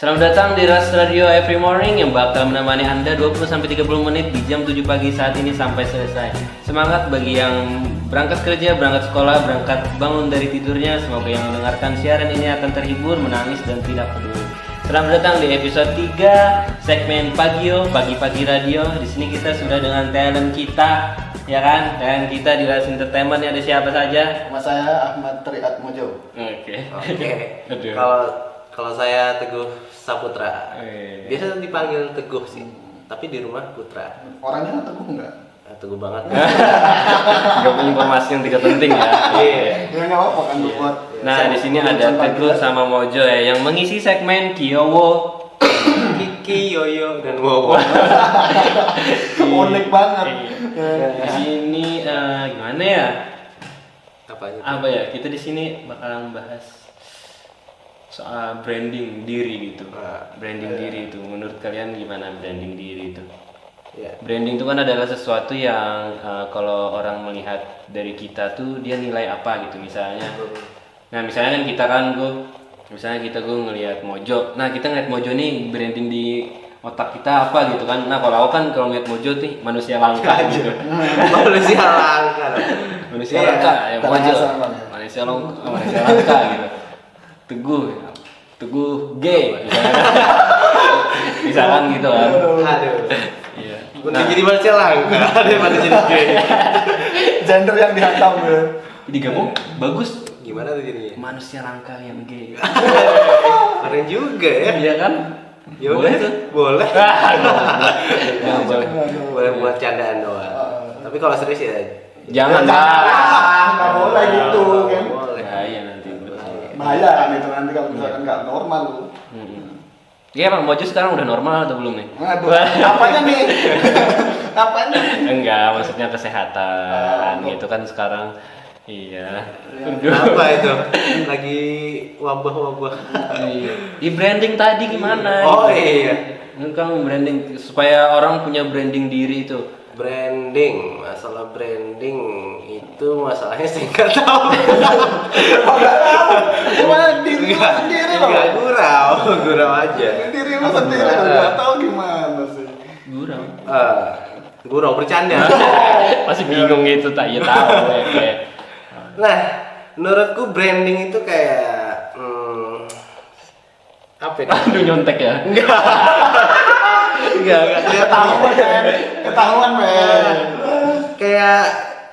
Selamat datang di Ras Radio Every Morning yang bakal menemani Anda 20-30 menit di jam 7 pagi saat ini sampai selesai. Semangat bagi yang berangkat kerja, berangkat sekolah, berangkat bangun dari tidurnya. Semoga yang mendengarkan siaran ini akan terhibur, menangis, dan tidak peduli. Selamat datang di episode 3 segmen Pagio, Pagi-Pagi Radio. Di sini kita sudah dengan talent kita, ya kan? Talent kita di Ras Entertainment ada siapa saja? Nama saya Ahmad Triat Mojo. Oke. Kalau saya Teguh Saputra. Biasa dipanggil Teguh sih, tapi di rumah Putra. Orangnya Teguh enggak? Teguh banget. Gak punya informasi yang tidak penting ya. Ya nggak apa-apa kan buat. Nah, di sini ada Teguh sama Mojo ya yang mengisi segmen Kiowo, Kiki, Yoyo, dan Wowo. Unik banget. Di sini gimana ya? Apa Ya? Kita di sini bakalan bahas soal branding diri gitu. Branding diri itu menurut kalian gimana branding diri itu? Branding itu kan adalah sesuatu yang kalau orang melihat dari kita tuh dia nilai apa gitu misalnya. Nah misalnya kan kita ngelihat Mojo. Nah kita ngeliat Mojo nih branding di otak kita apa gitu kan. Nah kalau ngeliat Mojo nih manusia langka gitu. Manusia langka. Manusia langka ya Mojo. Manusia langka gitu. Teguh G misalkan gitu kan. Aduh. Iya. Nah, jadi manusia langka daripada jadi gay. Gender yang dihantam ya. Digabung bagus. Gimana tuh jadinya? Manusia langka yang gay. Keren juga ya. Iya kan? Boleh tuh. Boleh. Boleh. Boleh buat candaan doang. Tapi kalau serius ya Jangan Nggak boleh gitu kan. boleh. Bahaya nanti. Bahaya kan itu nanti kalau misalkan nggak normal lu. Iya Bang, Mojo sekarang udah normal atau belum nih? Aduh, apanya nih? Apanya? Enggak, maksudnya kesehatan gitu kan sekarang. Iya. Apa itu? Lagi wabah-wabah. Di branding tadi gimana? Oh iya. Kan branding supaya orang punya branding diri itu. Branding, masalah branding itu masalahnya saya nggak tahu. Gimana diri lu sendiri loh? Nggak gurau aja. Diri lu sendiri loh, nggak tahu gimana sih. Gurau. Gurau bercanda. Masih bingung gitu tak ya tahu kayak. Nah, menurutku branding itu kayak apa ya? Aduh nyontek ya. Enggak Ketahuan men. Kayak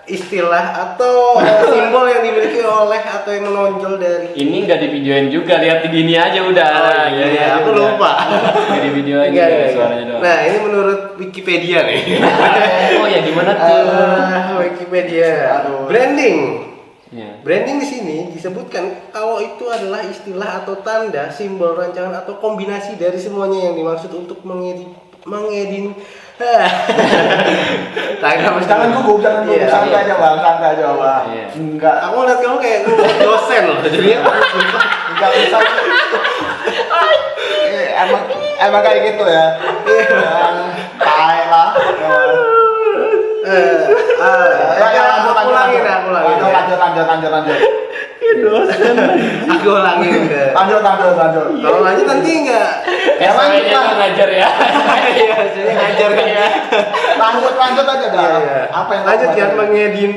istilah atau simbol yang dimiliki oleh atau yang menonjol dari Ini nggak di videoin juga, lihat di gini aja udah. iya, aku lupa. Nggak di videoin juga suaranya doang. Nah, ini menurut Wikipedia nih. Oh ya gimana tuh? Wikipedia. Aduh. Branding. Ya. Branding di sini disebutkan kalau itu adalah istilah atau tanda, simbol, rancangan atau kombinasi dari semuanya yang dimaksud untuk mengedin. Jangan gugup, santai aja bang, Iya. Enggak, Aku ngeliat kamu kayak dosen loh, jadinya enggak bisa. Emang kayak gitu ya. Tai lah. Aku ulangin. Lanjut. Aku ulangin deh. Lanjut. Kalau lanjut nanti enggak. Emang kita ngajar ya. Iya, jadi ngajar kan ya. Lanjut aja dah. Iya. Apa yang lanjut kamu kan ajarin?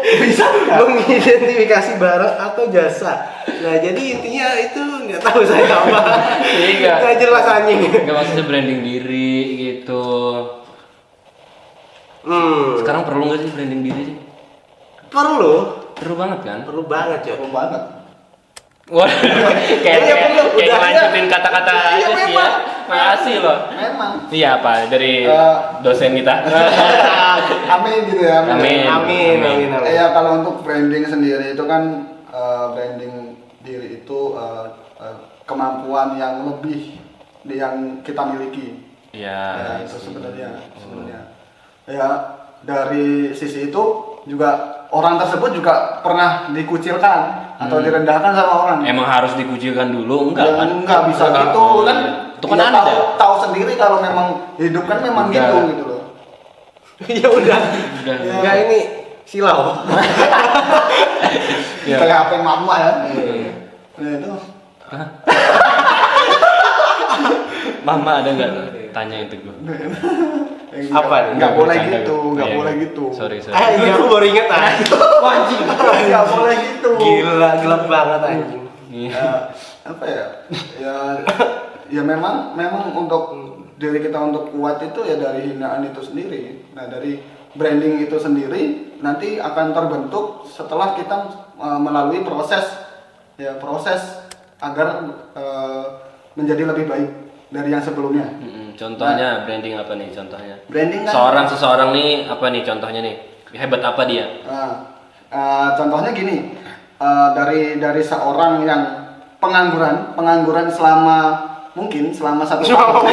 Bisa nggak? mengidentifikasi barang atau jasa. Nah, jadi intinya itu nggak tahu saya apa. Iya. Nggak jelas anjing. Nggak maksudnya branding diri gitu. Sekarang perlu nggak sih branding diri sih? Perlu Banget kan? banget ya. Perlu banget. Wah, kayak perlu. Udah, lanjutin kata-kata iya, itu sih ya. memang. Makasih loh. Memang. Iya apa dari dosen kita? Amin gitu ya. Amin. Ya kalau untuk branding sendiri itu kan branding diri itu kemampuan yang lebih yang kita miliki. Iya. Ya, itu sebenarnya. Ya dari sisi itu juga orang tersebut juga pernah dikucilkan atau direndahkan sama orang. Emang harus dikucilkan dulu enggak Ya, kan? enggak bisa gitu kan. Itu kan Dia ada. tahu sendiri kalau memang hidup kan memang Udah. gitu loh. Ya udah. Udah. Enggak ini silau. Ya. Kayak HP mama ya. Nah itu. Mama ada nggak tanya yang teguh? Apa nih? Nggak boleh Bercanda gitu, gua. nggak Iya, boleh iya. gitu. Sorry. Iya, aku baru inget anjing. Anjing. Nggak boleh gitu. Gila, gelap banget anjing. Iya. Apa ya? Ya memang untuk diri kita untuk kuat itu ya dari hinaan itu sendiri. Nah, dari branding itu sendiri nanti akan terbentuk setelah kita melalui proses agar menjadi lebih baik dari yang sebelumnya. Contohnya branding apa nih contohnya? Branding kan Seseorang nih apa nih contohnya nih? Hebat apa dia? contohnya gini, dari seorang yang pengangguran selama satu tahun.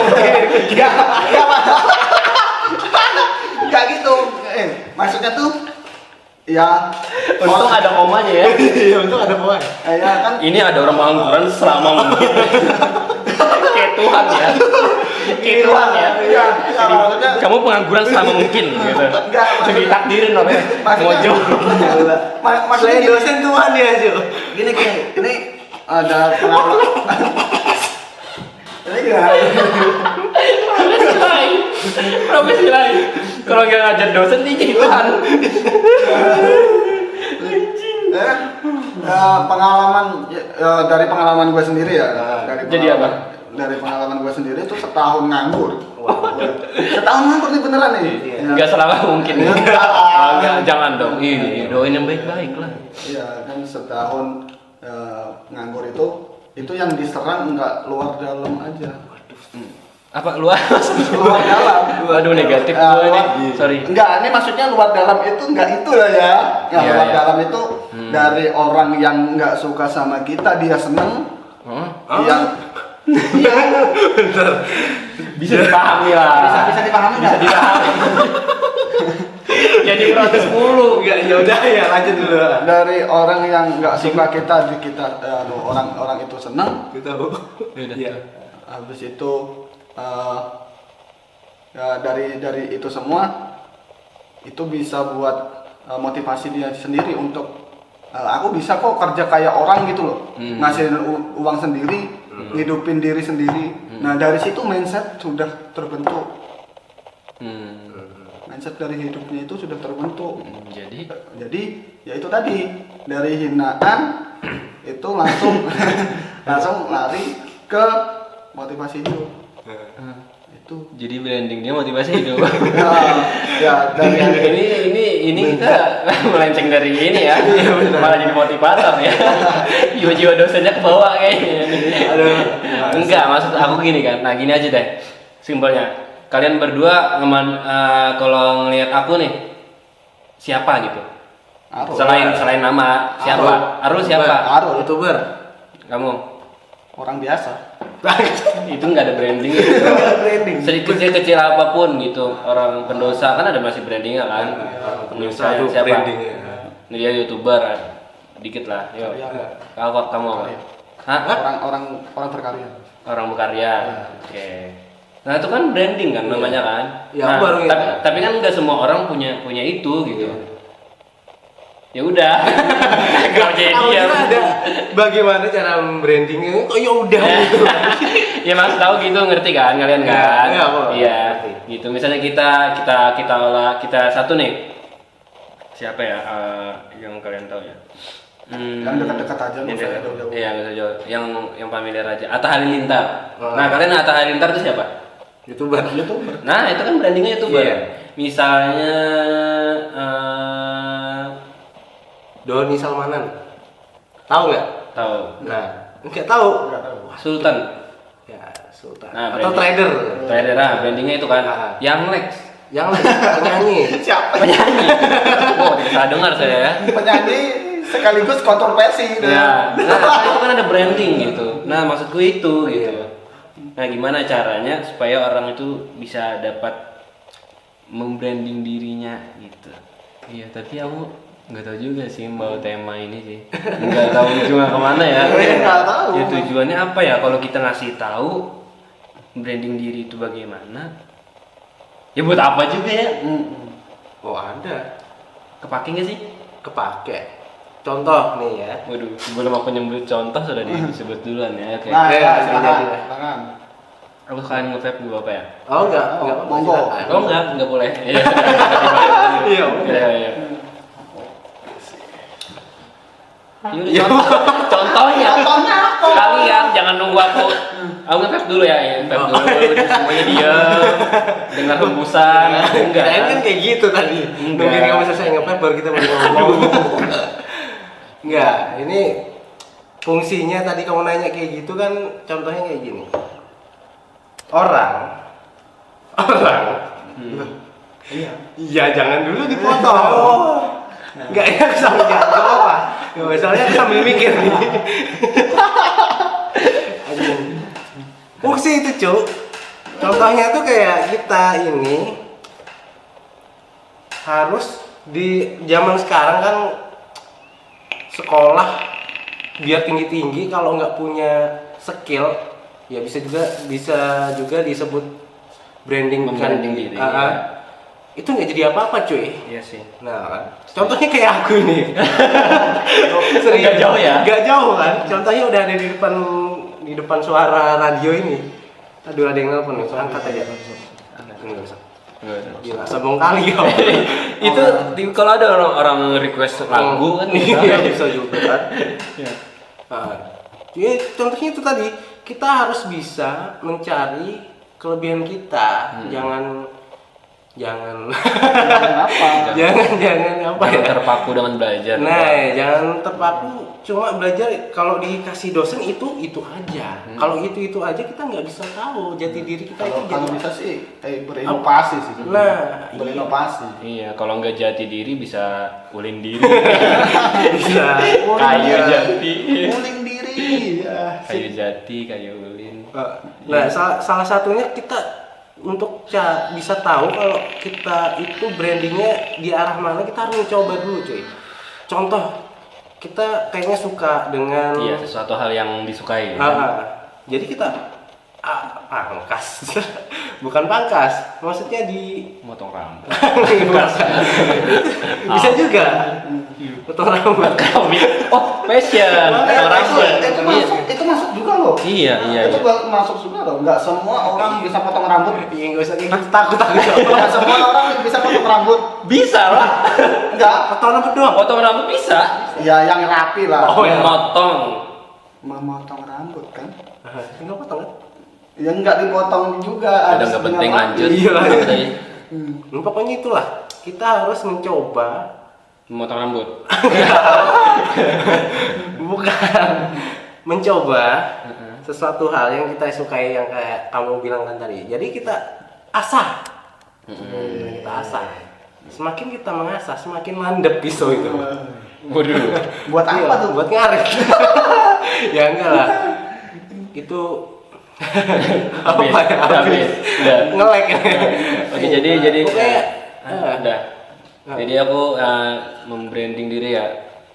Enggak gitu. Maksudnya tuh ya Untung ada komanya ya. Iya, untung ada poin. ya kan Ini ada orang pengangguran selama mungkin. Kayak Tuhan ya. Kayak Tuhan ya. Iya, maksudnya Kamu pengangguran selama mungkin gitu. Enggak, maksudnya- Ditakdirin loh ya. Maksudnya- Mojo. maksudnya Selain gini, dosen Tuhan ya, Jo. gini ini ada pengalaman. Ini enggak. Profesi lain. Kalau nggak ngajar dosen nih jadi Tuhan. Dari pengalaman gue sendiri ya. Jadi apa? Dari pengalaman gue sendiri itu setahun nganggur. Setahun nganggur nih beneran nih. Iya. Nggak selama mungkin. Enggak. Enggak, jangan dong. Ih, doain yang baik-baik lah. Iya kan setahun nganggur itu yang diserang nggak luar dalam aja. Apa luar? Luar dalam. Waduh negatif Ah, gue luar- nih. Sorry. Enggak, ini maksudnya luar dalam itu enggak itu lah ya. Yang Iya, luar iya. dalam itu dari orang yang nggak suka sama kita dia seneng. Yang iya Bisa dipahami lah. bisa dipahami nggak? Jadi protes mulu. Enggak, ya udah ya lanjut dulu. Dari orang yang nggak suka kita orang itu seneng. Kita tahu. Iya. Habis itu ya dari itu semua itu bisa buat motivasi dia sendiri untuk aku bisa kok kerja kayak orang gitu loh, ngasihin uang sendiri, ngidupin diri sendiri. Nah dari situ mindset sudah terbentuk, mindset dari hidupnya itu sudah terbentuk. Jadi Ya itu tadi dari hinaan itu langsung langsung lari ke motivasi hidup. Itu jadi brandingnya motivasi hidup. ya dari ini kita melenceng dari ini ya. Malah jadi motivator ya. Jiwa-jiwa dosennya ke bawah kayaknya. Enggak, maksud aku gini kan. Nah, gini aja deh. Simpelnya. Kalian berdua kalau ngelihat aku nih siapa gitu? Arul. Selain nama, siapa? Arul siapa? Arul YouTuber. Kamu? orang biasa. Itu nggak ada branding. Branding. Kecil apapun gitu. Orang pendosa kan ada masih brandingnya kan. Pendosa tuh Siapa? brandingnya. Ini dia YouTuber. Dikit lah. Yuk. Kamu apa? Hah? Orang berkarya. Orang berkarya. Oke. Nah itu kan branding kan namanya kan. Ya, Nah, aku baru ingat. tapi kan nggak semua orang punya itu gitu. Ya udah. Gak jadi Aku ya. kira ada bagaimana cara brandingnya. Oh ya udah gitu. Ya mas tahu gitu ngerti kan kalian kan? Iya, aku Iya. ngerti. Gitu. Misalnya kita satu nih. Siapa ya yang kalian tahu ya? Yang dekat-dekat aja, nggak usah jauh-jauh. Iya nggak usah jauh. Yang familiar aja. Atta Halilintar. Oh. Nah kalian Atta Halilintar itu siapa? YouTuber. Nah itu kan brandingnya YouTuber. Iya. Misalnya Doni Salmanan. Tahu nggak? tahu Nah, nggak tahu. Sultan. Ya, Sultan. Nah, Atau branding. trader. Trader brandingnya itu kan. Ah. Yang Lex. Yang lain penyanyi. Siapa? Penyanyi. Oh tidak salah dengar saya ya. Penyanyi sekaligus kontroversi. Ya, nah itu kan ada branding gitu. Nah maksudku itu gitu. Nah gimana caranya supaya orang itu bisa dapat membranding dirinya gitu. Iya tapi aku nggak tahu juga sih mau tema ini sih. Nggak tahu ujungnya kemana ya. Nggak tahu. Ya tujuannya apa ya kalau kita ngasih tahu branding diri itu bagaimana? Ya buat apa juga ya? Oh ada. Kepake nggak sih? Kepake. Contoh nih ya. Waduh, sebelum aku nyebut contoh sudah disebut duluan ya. Oke. Nah, Oke, silakan. silakan. Silakan. Aku sekalian nge-vape dulu apa ya? Oh enggak monggo. silakan. Oh enggak boleh. Iya. Iya. Iya. Iya, contohnya kalian jangan nunggu aku nge-vape dulu ya, vape dulu, semuanya diam, dengar hembusan, enggak. Kirain kan kayak gitu tadi. Enggak. Nungguin kamu selesai nge-vape baru kita mulai ngomong. Enggak, ini fungsinya tadi kamu nanya kayak gitu kan, contohnya kayak gini. Orang. Iya, jangan dulu dipotong. Enggak ya, sambil jangan apa. Enggak masalahnya sambil mikir nih. Fungsi itu, Cuk. Contohnya tuh kayak kita ini harus di zaman sekarang kan sekolah biar tinggi-tinggi, kalau nggak punya skill ya bisa juga disebut branding Membranding diri, ya. Itu nggak jadi apa-apa, cuy. Iya sih. Nah kan, contohnya kayak aku ini. Nggak jauh ya? Nggak jauh kan? Contohnya udah ada di depan suara radio ini. Aduh, ada yang nelfon nih, angkat aja. Nggak usah. Gila, sombong kali ya. Itu kalau ada orang request lagu kan Iya, bisa juga kan. Iya. Nah, jadi contohnya itu tadi, kita harus bisa mencari kelebihan kita. Jangan apa? jangan apa Jangan ya? terpaku dengan belajar. Nah, jangan terpaku cuma belajar kalau dikasih dosen itu aja. Kalau itu aja kita nggak bisa tahu jati diri kita itu Kalau jadi. bisa sih berinovasi sih. Nah, berinovasi. Iya, kalau nggak jati diri bisa ulin diri. bisa. Kayu jati. Uling diri. Ya. Kayu jati, kayu ulin. Nah, salah satunya kita untuk bisa tahu kalau kita itu brandingnya di arah mana, kita harus mencoba dulu, cuy. Contoh, kita kayaknya suka dengan Iya, sesuatu hal yang disukai. jadi kita pangkas, bukan pangkas, maksudnya di Motong rambut. bisa juga potong rambut. Oh, fashion. Motong rambut. Itu masuk juga loh. Iya. Itu masuk juga loh. Nggak semua orang bisa potong rambut. Iya, nggak usah kayak gitu, takut. Nggak semua orang bisa potong rambut. Bisa lah. Nggak. Potong rambut doang. Potong rambut bisa. Ya yang rapi lah. Oh, ya. Memotong. Memotong rambut kan? Nggak potong kan? Ya nggak dipotong juga. Udah harus nggak dengan penting rapi. lanjut. Iya lah. Tadi Nah, pokoknya itulah, kita harus mencoba. memotong rambut. Bukan mencoba sesuatu hal yang kita sukai, yang kayak kamu bilang kan tadi. Jadi kita asah. Kita asah. Semakin kita mengasah, semakin landep pisau itu. Waduh. Buat apa Iya, tuh? buat ngaret. Ya enggak lah. Itu apa ya? Habis. Udah. Ngelek. Oke, jadi Pokoknya, udah. Jadi aku membranding diri ya.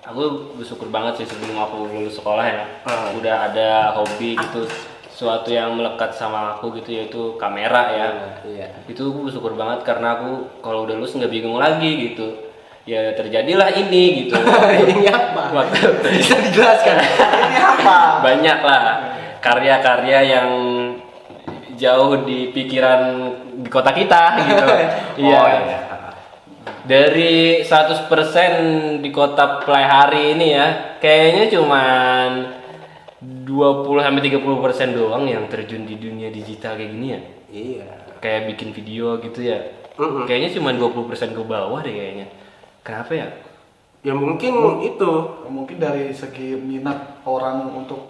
Aku bersyukur banget sih sebelum aku lulus sekolah ya. Udah ada hobi gitu, suatu yang melekat sama aku gitu, yaitu kamera ya. Iya. Itu aku bersyukur banget karena aku kalau udah lulus nggak bingung lagi gitu. Ya terjadilah ini gitu. Ini apa? Waktu Bisa dijelaskan. Ini apa? banyak lah karya-karya yang jauh di pikiran di kota kita gitu. Iya. Oh, iya. Dari 100% di kota Playhari ini ya, kayaknya cuman 20-30% doang yang terjun di dunia digital kayak gini ya. Iya. Kayak bikin video gitu ya. Kayaknya cuma 20% ke bawah deh kayaknya. Kenapa ya? Ya mungkin itu. Mungkin dari segi minat orang untuk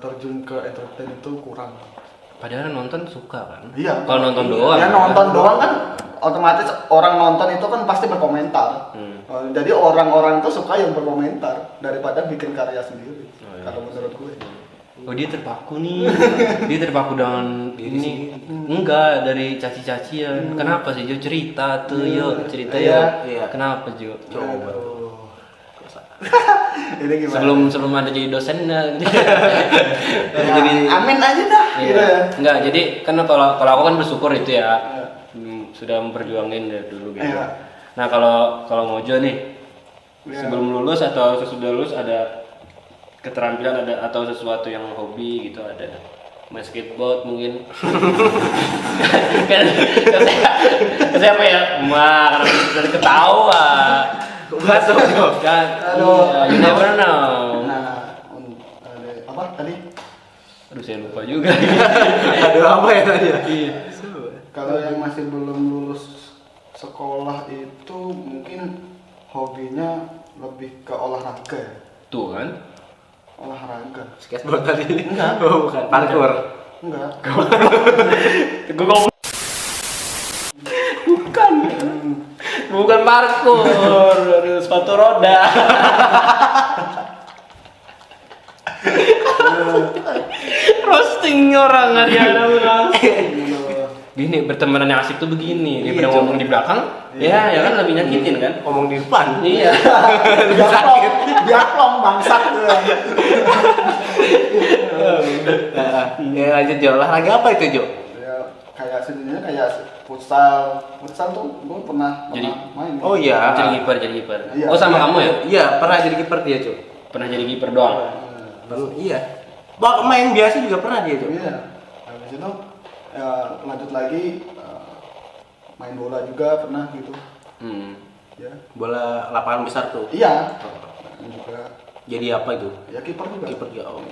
terjun ke entertain itu kurang. Padahal nonton suka kan? Iya. Kalau nonton doang. Ya nonton doang kan otomatis orang nonton itu kan pasti berkomentar. Jadi orang-orang itu suka yang berkomentar daripada bikin karya sendiri. Kalau menurut gue. Oh dia terpaku nih. Dia terpaku dengan ini. Enggak, dari caci-cacian. Kenapa sih Jo cerita tuh, yuk cerita Iya. yuk. Kenapa Jo? Coba. Ini gimana? Sebelum ada jadi dosen Ya, amin aja dah. iya. Gitu ya. Enggak, jadi kan kalau aku kan bersyukur itu ya. Sudah memperjuangin dari dulu gitu. Iya. Nah, kalau Mojo nih sebelum lulus atau sesudah lulus ada keterampilan ada atau sesuatu yang hobi gitu ada? main skateboard mungkin. kan saya apa ya? Karena ketawa. Masuk Jo. Kan, you never know. Nah, apa tadi? Aduh saya lupa juga. Aduh apa ya tadi ya? Iya. Kalau yang masih belum lulus sekolah itu mungkin hobinya lebih ke olahraga ya. Tuh kan. Olahraga. Skateboard tadi. Enggak. Oh, bukan parkour. Enggak. Gue ngomong. Bukan parkour, aduh, sepatu roda. Roasting orang ada Gini bertemanan yang asik tuh begini, daripada ngomong di belakang, ya kan lebih nyakitin kan? Ngomong di depan. Iya. Lebih sakit. Biaklong bangsat. Ya lanjut Jo. Olahraga apa itu Jo? Ya kayak sebenarnya kayak futsal tuh gue pernah main. Oh iya. Jadi kiper. Iya. Oh sama kamu ya? Iya, pernah jadi kiper dia Jo. Pernah jadi kiper doang. Iya. Main biasa juga pernah dia Jo. Iya. Habis itu lanjut lagi main bola juga pernah gitu. Ya. Bola lapangan besar tuh. Iya. Juga. Jadi apa itu? Ya kiper juga. Kiper juga. Oh.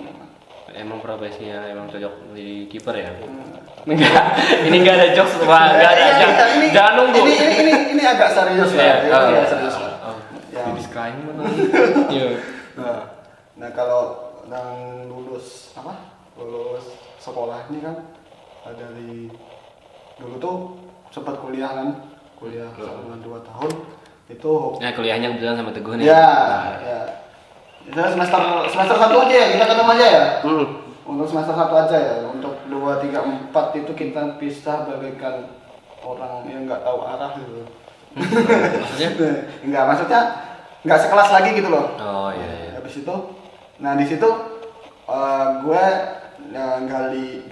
Emang profesinya emang cocok jadi kiper ya? Enggak, ini enggak ada jokes, Pak. Enggak ada. Jangan nunggu. Ini agak serius lah. Iya, Ini agak serius lah. Ya. Di disclaimer. Iya. Nah kalau yang lulus sekolah ini kan dari dulu tuh sempat kuliah selama 2 tahun itu. Ya kuliahnya kebetulan sama Teguh nih. Ya. Itu semester 1 aja ya, kita ketemu aja ya. Untuk semester 1 aja ya. Untuk 2, 3, 4 itu kita pisah bagaikan orang yang nggak tahu arah gitu. Maksudnya? Maksudnya nggak sekelas lagi gitu loh. Oh iya. Habis itu, di situ gue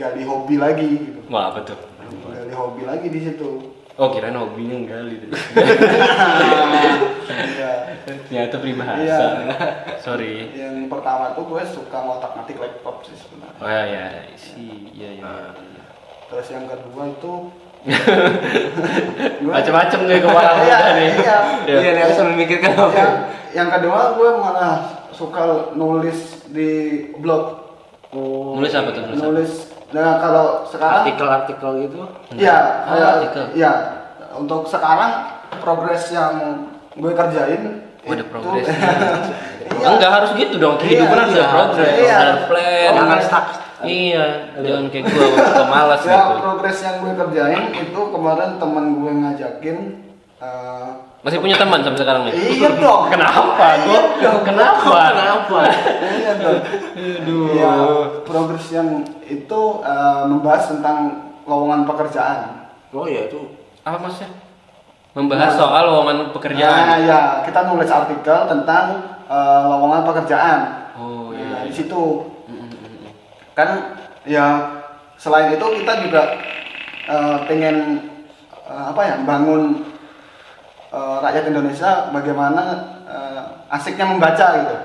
gali hobi lagi gitu. Wah apa tuh? Gali hobi lagi di situ. Oh kirain hobinya gali tuh. Iya. Ternyata peribahasa. Iya. Sorry. Yang pertama tuh gue suka ngotak-ngatik laptop sih sebenarnya. Oh iya. Iya. Terus yang kedua itu Macam-macam nih kepala muda nih. Iya. Iya, dia bisa memikirkan apa. Yang kedua gue malah suka nulis di blog. Nulis apa tuh? Nah kalau sekarang Artikel-artikel gitu. Iya, artikel. iya. Untuk sekarang progres yang gue kerjain Ada progres. Iya. Enggak harus gitu dong. Kehidupan harus ada progres, Iya. ada plan. Jangan stuck. Iya, jangan kayak gua pemalas Ya, gitu. progres yang gue kerjain itu kemarin teman gue ngajakin. Masih punya teman sampai sekarang nih? Iya dong. Kenapa? Iya dong. Kenapa? Iya dong. Aduh. Iya, progres yang itu membahas tentang lowongan pekerjaan. Oh iya itu. Apa maksudnya? Membahas soal lowongan pekerjaan. Nah, ya, kita nulis artikel tentang lowongan pekerjaan. Oh iya. Nah, di situ kan ya selain itu kita juga pengen bangun rakyat Indonesia bagaimana asiknya membaca gitu.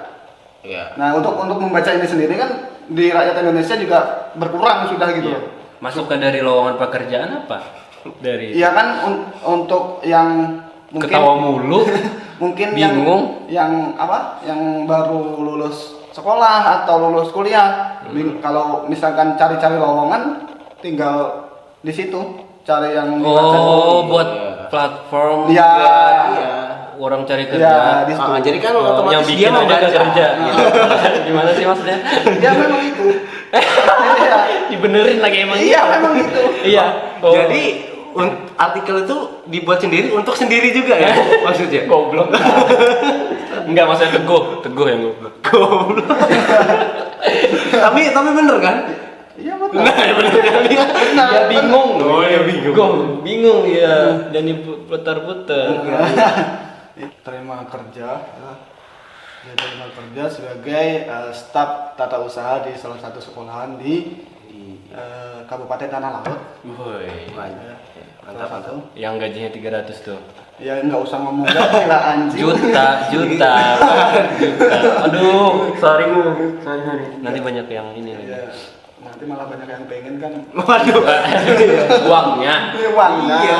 Iya. Nah untuk membaca ini sendiri kan di rakyat Indonesia juga berkurang sudah gitu. Iya. Masuk ke dari lowongan pekerjaan apa? Dari Iya kan untuk yang mungkin ketawa mulu, mungkin bingung. yang baru lulus sekolah atau lulus kuliah. Kalau misalkan cari-cari lowongan tinggal di situ cari yang buat platform Iya. orang cari Iya, kerja. di situ. Jadi kan Yang otomatis dia bikin aja membaca. gak kerja. Gimana sih maksudnya? Ya memang itu. Iya. Dibenerin lagi emang. Iya memang gitu. Iya. Oh. Jadi artikel itu dibuat sendiri untuk sendiri juga ya maksudnya. Goblok. Enggak, maksudnya Teguh yang goblok. tapi bener kan? Iya betul. Nah, bener kan dia. Ya bingung. Oh, ya bingung. Bingung ya. Dan putar-putar. Terima kerja. Dia terima kerja sebagai staf tata usaha di salah satu sekolahan di Kabupaten Tanah Laut. Woi. Mantap tuh. Yang gajinya 300 tuh. Ya nggak usah ngomong gaji lah anjing. Juta. Aduh, sorry. Nanti banyak yang ini lagi. Iya. nanti malah banyak yang pengen kan. Waduh. Uangnya. Uangnya, Iya,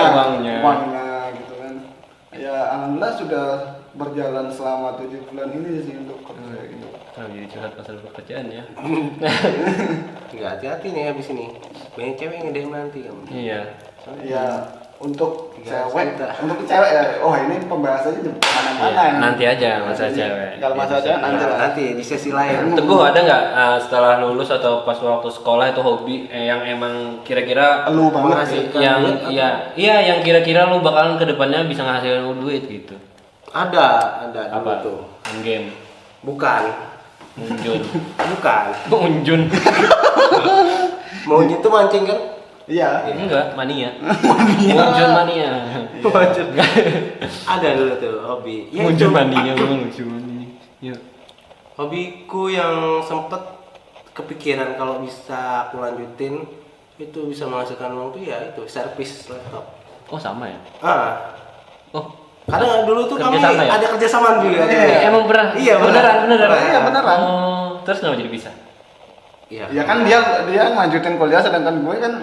uangnya gitu kan. Ya alhamdulillah sudah berjalan selama 7 bulan ini sih untuk kerja gitu. Kalau jadi curhat masalah pekerjaan ya. Enggak hati-hati nih habis ini. Banyak cewek yang DM nanti kamu. Iya. Ya untuk Tiga cewek, juta. untuk cewek ya. Oh ini pembahasannya di mana-mana. Iya, nanti aja masalah cewek. Kalau masalah cewek nanti lah. Nanti di sesi lain. Teguh ada nggak setelah lulus atau pas waktu sekolah itu hobi yang emang kira-kira Lu banget. Menghasilkan yang duit iya yang kira-kira lu bakalan kedepannya bisa ngasilin lu duit gitu. Ada dulu Apa tuh. Main game. Bukan. Unjun. Bukan. Unjun. Mau gitu mancing kan? Iya. Enggak, mania. Unjun mania. Mancing. Ada dulu tuh hobi. Ya, Unjun itu. mania memang lucu mania. Yuk. Hobiku yang sempet kepikiran kalau bisa aku lanjutin itu bisa menghasilkan uang tuh ya itu servis laptop. Oh sama ya? Ah, Oh kadang dulu tuh kami Kerjasama ya? ada kerjasama dulu ya. emang pernah? Iya, beneran. Iya, beneran. Oh, terus kenapa jadi bisa? Iya. Ya kan dia ngajutin kuliah sedangkan gue kan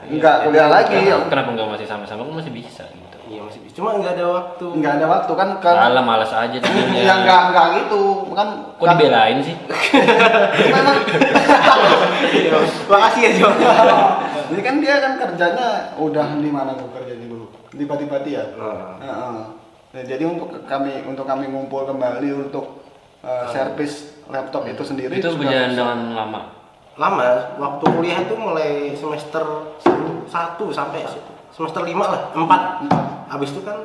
Iya. nggak kuliah lagi. Kenapa enggak masih sama-sama? Kan masih bisa gitu. Iya masih bisa. Cuma nggak ada waktu. Nggak ada waktu kan kan. Alah malas aja tadinya. Ya nggak gitu kan. Kok dibelain sih? Memang. Iya. Makasih ya Jo. Jadi kan dia kan kerjanya udah di mana tuh kerjanya dulu? Di Pati-Pati ya. Heeh. Nah, jadi untuk kami ngumpul kembali untuk servis laptop itu sendiri Itu sudah berjalan bisa. dengan lama. Lama waktu kuliah tuh mulai semester 1 sampai semester 5 lah, 4. Habis itu kan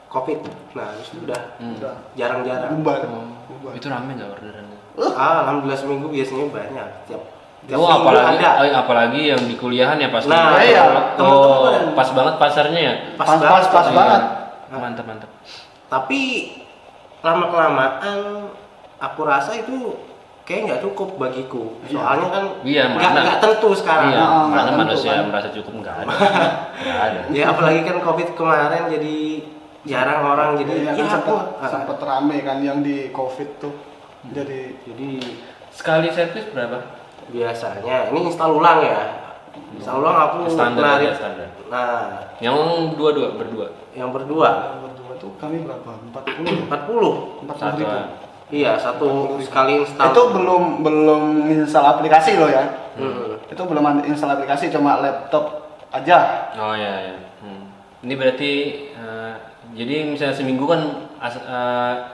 Covid. Nah, habis itu udah Udah jarang-jarang. bubar. Oh, itu rame nggak orderannya? Alhamdulillah seminggu biasanya banyak. Tiap Oh minggu apalagi, ada. apalagi yang di kuliahan ya pasti. Nah, iya. Oh, pas banget pasarnya ya. Pas banget. banget. Mantap. Tapi lama kelamaan aku rasa itu kayak nggak cukup bagiku. Soalnya kan Iya, mana? nggak tentu sekarang. Iya, nggak mana tentu, manusia kan. merasa cukup nggak ada. Nggak ada. Ya apalagi kan Covid kemarin jadi jarang orang jadi Iya ya kan aku sempet rame kan yang di Covid tuh. Jadi Sekali servis berapa? biasanya ini install ulang ya. Install ulang aku Standar narik. aja, standar. Nah, Yang berdua. yang berdua berdua tuh kami berapa? 40. 40. 40 ribu. Iya, satu sekali install. Itu belum install aplikasi loh ya. Hmm. Itu belum install aplikasi, cuma laptop aja. Oh iya. Ini berarti jadi misalnya seminggu kan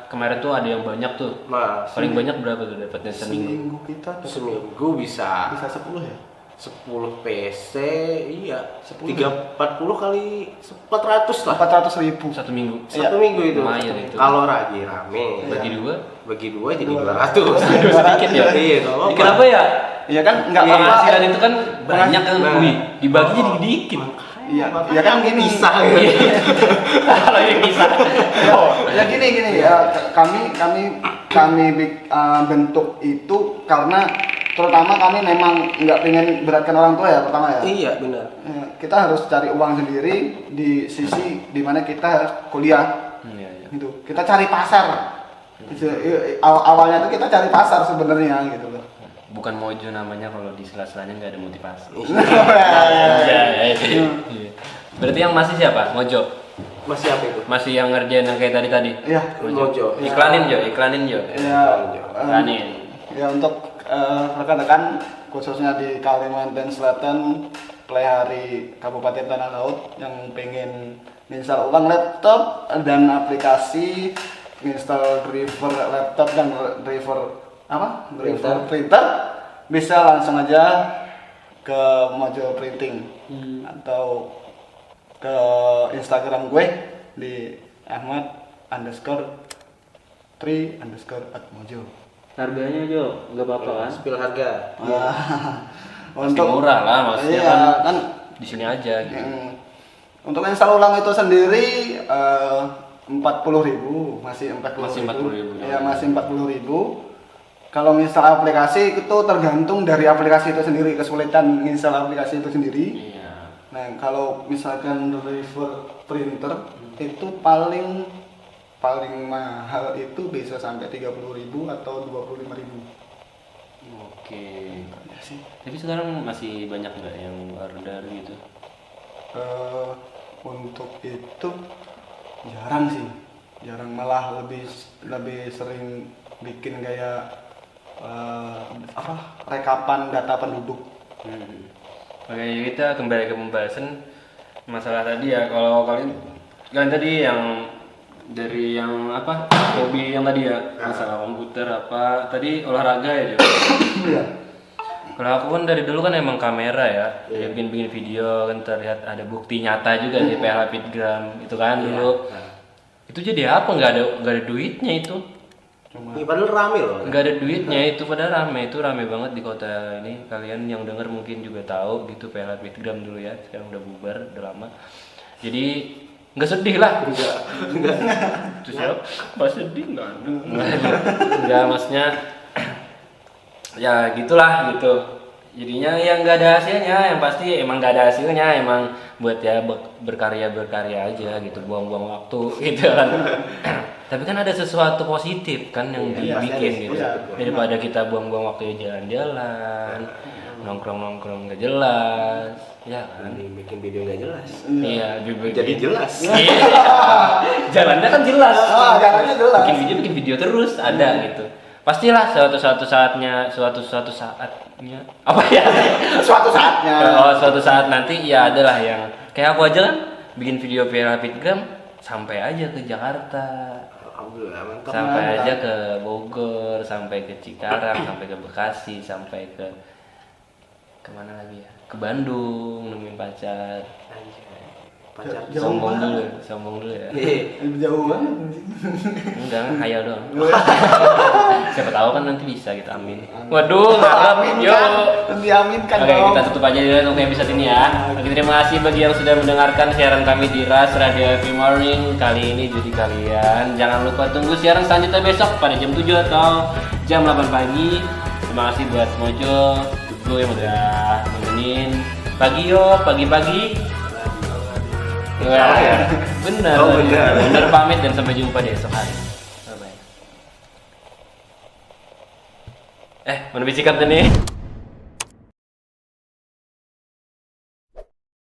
kemarin tuh ada yang banyak tuh. Nah, Paling banyak berapa tuh dapatnya seminggu? Seminggu kita tuh seminggu bisa bisa 10 ya. 10 PC, iya. 10. 340 kali 400 lah. 400.000. Satu minggu. Iya. Satu minggu itu. Lumayan itu. Kalau lagi rame, Bagi dua. bagi dua jadi 200. 200. Sedikit ya. Iya, nggak apa-apa. Kenapa ya? Iya kan nggak Iya, apa-apa. Penghasilan itu kan banyak kan, Nah. Wih, dibagi jadi dikit. Iya, Makanya ya kan aku gini. pisah gitu. Kalau yang bisa. Ya gini ya kami bentuk itu karena terutama kami memang nggak pengen beratkan orang tua ya pertama ya. Iya, benar. Ya, kita harus cari uang sendiri di sisi dimana kita kuliah Iya. gitu. Kita cari pasar. Awalnya tuh kita cari pasar sebenarnya gitu loh. Bukan mojo namanya kalau di sela-selanya nggak ada motivasi. Iya. Iya. Berarti yang masih siapa? Mojo. Masih apa itu? Masih yang ngerjain yang kayak tadi. Iya. Mojo. Iklanin Jo. Ya, Iklanin. ya untuk rekan-rekan khususnya di Kalimantan Selatan, pelihari Kabupaten Tanah Laut yang pengen install ulang laptop dan aplikasi, install driver laptop dan driver printer, bisa langsung aja ke Mojo Printing atau ke Instagram gue di Ahmad_3_@mojo. Harganya Jo, nggak apa-apa kan? Spill harga. Pasti murah lah, maksudnya iya, kan di sini aja gitu. untuk install ulang itu sendiri 40.000, masih 40.000. Masih 40.000. Ya, masih 40.000. Kalau install aplikasi itu tergantung dari aplikasi itu sendiri, kesulitan install aplikasi itu sendiri. Iya. Nah, kalau misalkan driver printer itu paling mahal itu bisa sampai 30.000 atau 25.000. Oke. Ya sih. Tapi sekarang masih banyak nggak yang order gitu? Untuk itu jarang sih, jarang, malah lebih sering bikin kayak rekapan data penduduk. Oke, kita kembali ke pembahasan masalah tadi ya. Kalau kalian tadi yang dari yang apa hobi yang tadi ya, masalah komputer apa tadi, olahraga ya juga. Iya. Kalau aku kan dari dulu kan emang kamera ya, jadi bikin video kan terlihat ada bukti nyata juga di PLA Fitgram itu kan dulu. Itu jadi apa? Nggak ada duitnya itu. Padahal rame loh. Nggak ada duitnya itu, padahal rame banget di kota ini. Kalian yang denger mungkin juga tahu gitu, PLA Fitgram dulu ya, sekarang udah bubar, udah lama. Jadi nggak sedih lah. Enggak. Terus ya, nggak sedih nggak maksudnya ya gitulah gitu. Jadinya yang nggak ada hasilnya, yang pasti emang nggak ada hasilnya, emang buat ya berkarya aja gitu, buang-buang waktu gitu kan. Tapi kan ada sesuatu positif kan yang dibikin gitu, daripada kita buang-buang waktu jalan-jalan, nongkrong nggak jelas, ya kan? Bikin video nggak jelas. Iya, Jadi jelas. Jalannya kan jelas. Jalannya jelas. Bikin video terus ada gitu. Pastilah suatu saatnya apa ya? Suatu saatnya. Suatu saat nanti ya adalah yang kayak aku aja kan bikin video PLA Fitgram sampai aja ke Jakarta. Alhamdulillah, mantap. Sampai aja ke Bogor, sampai ke Cikarang, sampai ke Bekasi, sampai ke kemana lagi ya? Ke Bandung nemuin pacar. Pacar. Jauh Sombong dulu ya. Jauh banget. Enggak, hayal doang. Siapa tahu kan nanti bisa kita amin. Waduh, ngarep. Yuk. Diaminkan. Oke, kita tutup aja dulu untuk episode ini ya. Oke, terima kasih bagi yang sudah mendengarkan siaran kami di Ras Radio Happy Morning kali ini. Jadi kalian jangan lupa tunggu siaran selanjutnya besok pada jam 7 atau jam 8 pagi. Terima kasih buat Mojo, Tugu yang udah nemenin. Pagi-pagi. Ya, benar. Benar pamit dan sampai jumpa di esok hari. Bye bye. Mana bisikan tuh nih?